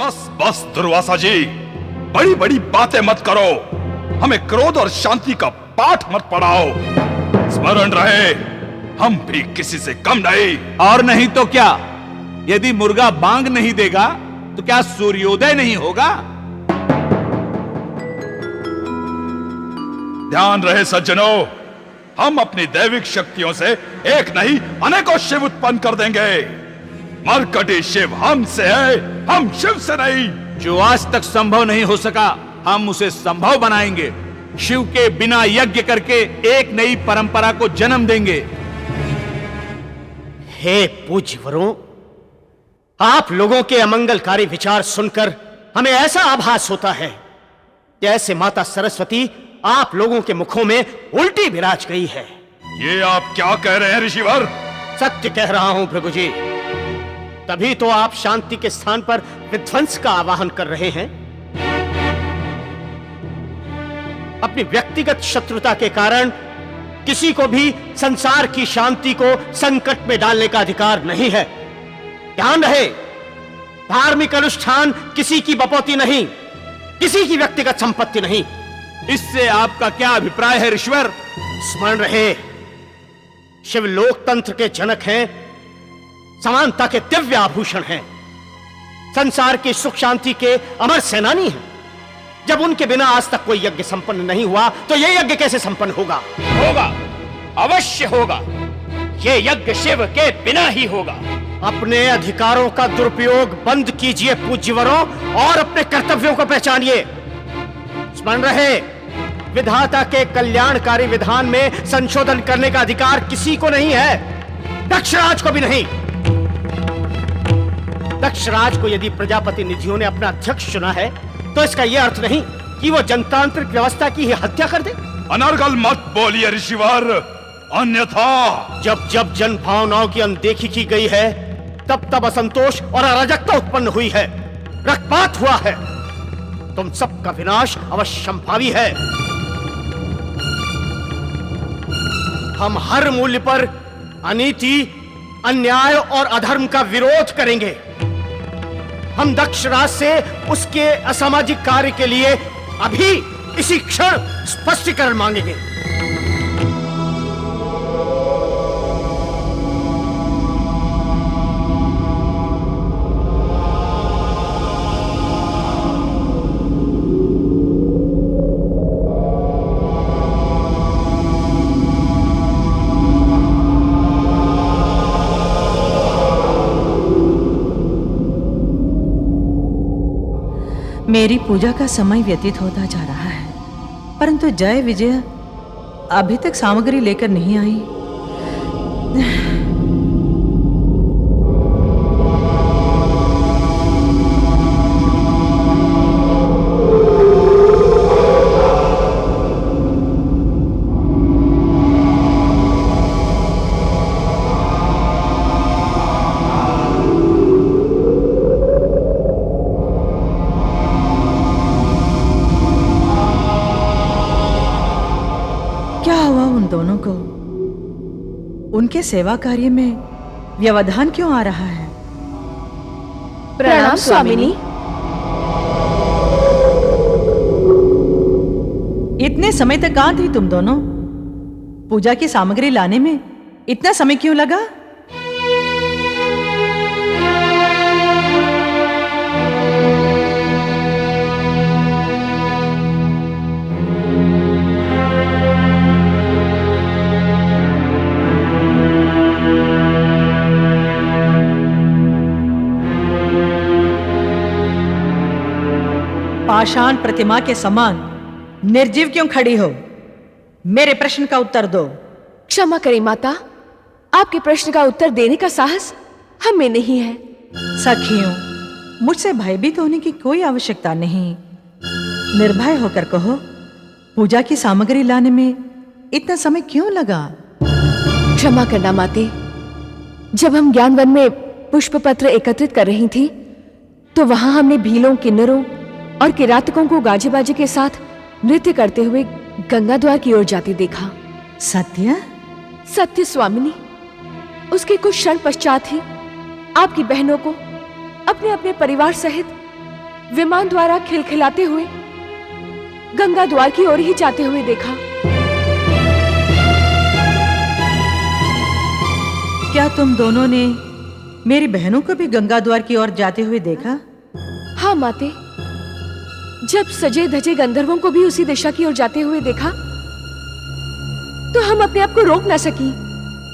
बस बस दुर्वासा जी, बड़ी बड़ी बातें मत करो। हमें क्रोध और शांति का पाठ मत पढ़ाओ। स्मरण रहे, हम भी किसी से कम नहीं। और नहीं तो क्या? यदि मुर्गा बांग नहीं देगा तो क्या सूर्योदय नहीं होगा? ध्यान रहे सज्जनों, हम अपनी दैविक शक्तियों से एक नहीं अनेकों शिव उत्पन्न कर देंगे। मरकटी शिव हमसे है, हम शिव से नहीं। जो आज तक संभव नहीं हो सका, हम उसे संभव बनाएंगे। शिव के बिना यज्ञ करके एक नई परंपरा को जन्म देंगे। हे पूज्यवरों, आप लोगों के अमंगलकारी विचार सुनकर हमें ऐसा आभास होता है जैसे माता सरस्वती आप लोगों के मुखों में उल्टी विराज गई है। ये आप क्या कह रहे हैं ऋषिवर? सत्य कह रहा हूं भृगु जी। तभी तो आप शांति के स्थान पर विध्वंस का आवाहन कर रहे हैं। अपनी व्यक्तिगत शत्रुता के कारण किसी को भी संसार की शांति को संकट में डालने का अधिकार नहीं है। ध्यान रहे, धार्मिक अनुष्ठान किसी की बपौती नहीं, किसी की व्यक्तिगत संपत्ति नहीं। इससे आपका क्या अभिप्राय है ऋषिवर? स्मरण रहे, शिव लोकतंत्र के जनक हैं, समानता के दिव्य आभूषण हैं, संसार की सुख शांति के अमर सेनानी हैं। जब उनके बिना आज तक कोई यज्ञ संपन्न नहीं हुआ तो यह यज्ञ कैसे संपन्न होगा? होगा, अवश्य होगा। ये यज्ञ शिव के बिना ही होगा। अपने अधिकारों का दुरुपयोग बंद कीजिए पूज्यवरों, और अपने कर्तव्यों को पहचानिए। स्मरण रहे, विधाता के कल्याणकारी विधान में संशोधन करने का अधिकार किसी को नहीं है, दक्षराज को भी नहीं। दक्षराज को यदि प्रजापति निधियों ने अपना अध्यक्ष चुना है तो इसका यह अर्थ नहीं कि वो जनतांत्रिक व्यवस्था की ही हत्या कर दे। अनर्गल मत बोलिए ऋषिवर, अन्यथा जब जब जन भावनाओं की अनदेखी की गई है तब तब असंतोष और अराजकता उत्पन्न हुई है, रक्तपात हुआ है। तुम सबका विनाश अवश्यंभावी है। हम हर मूल्य पर अनीति, अन्याय और अधर्म का विरोध करेंगे। हम दक्षराज से उसके असामाजिक कार्य के लिए अभी इसी क्षण स्पष्टीकरण मांगेंगे। मेरी पूजा का समय व्यतीत होता जा रहा है, परंतु जय विजय अभी तक सामग्री लेकर नहीं आई। दोनों को उनके सेवा कार्य में व्यवधान क्यों आ रहा है? प्रणाम स्वामिनी। इतने समय तक कहां थी तुम दोनों? पूजा की सामग्री लाने में इतना समय क्यों लगा? पाषाण प्रतिमा के समान निर्जीव क्यों खड़ी हो? मेरे प्रश्न का उत्तर दो। क्षमा करें माता, आपके प्रश्न का उत्तर देने का साहस हम में नहीं है। सखियों, मुझसे भयभीत होने की कोई आवश्यकता नहीं। निर्भय होकर कहो, पूजा की सामग्री लाने में इतना समय क्यों लगा? क्षमा करना माते, जब हम ज्ञानवन में पुष्प पत्र एकत्रित कर रही थी तो वहां हमने भीलों, किन्नरों और किरातकों को गाजे बाजे के साथ नृत्य करते हुए गंगा द्वार की ओर जाते देखा। सत्य? सत्य स्वामिनी। उसके कुछ क्षण पश्चात ही आपकी बहनों को अपने अपने परिवार सहित विमान द्वारा खिलखिलाते हुए गंगा द्वार की ओर ही जाते हुए देखा। क्या तुम दोनों ने मेरी बहनों को भी गंगा द्वार की ओर जाते हुए देखा? हाँ माते, जब सजे धजे गंधर्वों को भी उसी दिशा की ओर जाते हुए देखा तो हम अपने आप को रोक ना सकी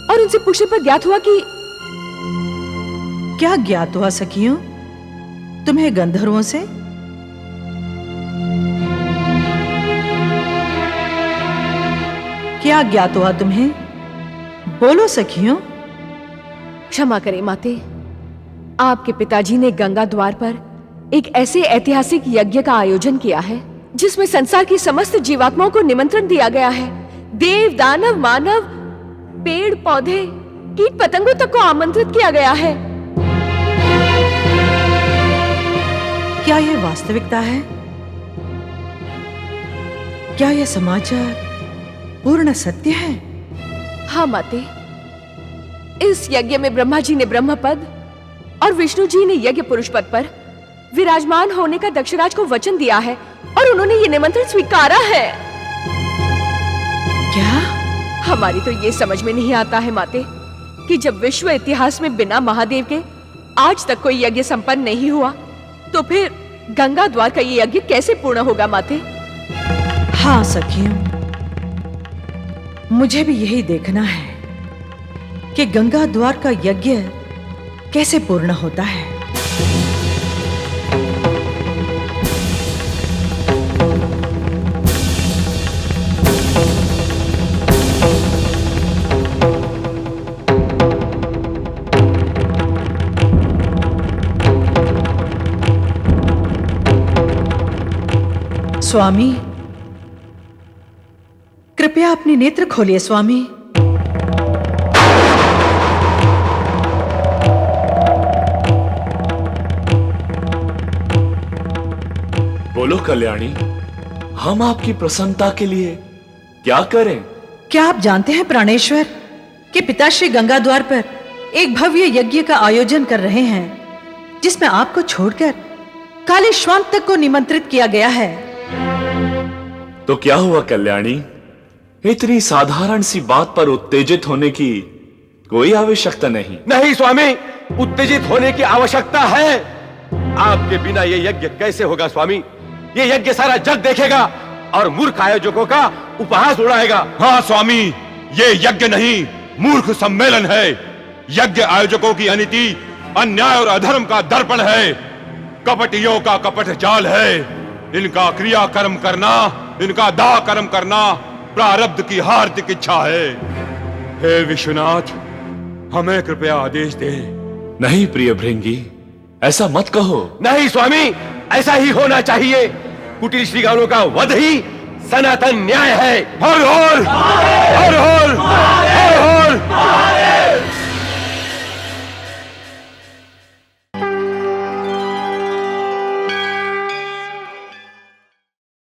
और उनसे पूछने पर ज्ञात हुआ कि क्या ज्ञात हुआ सखियों तुम्हें गंधर्वों से? क्या ज्ञात हुआ तुम्हें? बोलो सखियों। क्षमा करें माते, आपके पिताजी ने गंगा द्वार पर एक ऐसे ऐतिहासिक यज्ञ का आयोजन किया है जिसमें संसार की समस्त जीवात्माओं को निमंत्रण दिया गया है। देव, दानव, मानव, पेड़ पौधे, कीट पतंगों तक को आमंत्रित किया गया है। क्या यह वास्तविकता है? क्या यह समाचार पूर्ण सत्य है? हाँ माते, इस यज्ञ में ब्रह्मा जी ने ब्रह्म पद और विष्णु जी ने यज्ञ पुरुष पद पर विराजमान होने का दक्षराज को वचन दिया है और उन्होंने ये निमंत्रण स्वीकारा है। क्या? हमारी तो ये समझ में नहीं आता है माते कि जब विश्व इतिहास में बिना महादेव के आज तक कोई यज्ञ संपन्न नहीं हुआ तो फिर गंगा द्वार का ये यज्ञ कैसे पूर्ण होगा माते? हाँ सखियों, मुझे भी यही देखना है कि गंगा द्वार का यज्ञ कैसे पूर्ण होता है। स्वामी, कृपया अपने नेत्र खोलिए स्वामी। बोलो कल्याणी, हम आपकी प्रसन्नता के लिए क्या करें? क्या आप जानते हैं प्राणेश्वर कि पिताश्री गंगा द्वार पर एक भव्य यज्ञ का आयोजन कर रहे हैं जिसमें आपको छोड़कर काले श्वान तक को निमंत्रित किया गया है। तो क्या हुआ कल्याणी? इतनी साधारण सी बात पर उत्तेजित होने की कोई आवश्यकता नहीं। नहीं स्वामी, उत्तेजित होने की आवश्यकता है। आपके बिना ये यज्ञ कैसे होगा स्वामी? ये यज्ञ सारा जग देखेगा और मूर्ख आयोजकों का उपहास उड़ाएगा। हाँ स्वामी, ये यज्ञ नहीं मूर्ख सम्मेलन है। यज्ञ आयोजकों की अनीति, अन्याय और अधर्म का दर्पण है। कपटियों का कपट जाल है। इनका क्रिया कर्म करना, इनका दा कर्म करना प्रारब्ध की हार्दिक इच्छा है। हे विश्वनाथ, हमें कृपया आदेश दे। नहीं प्रिय भृंगी, ऐसा मत कहो। नहीं स्वामी, ऐसा ही होना चाहिए। कुटिल श्रीगानों का वध ही सनातन न्याय है। हर हर हर हर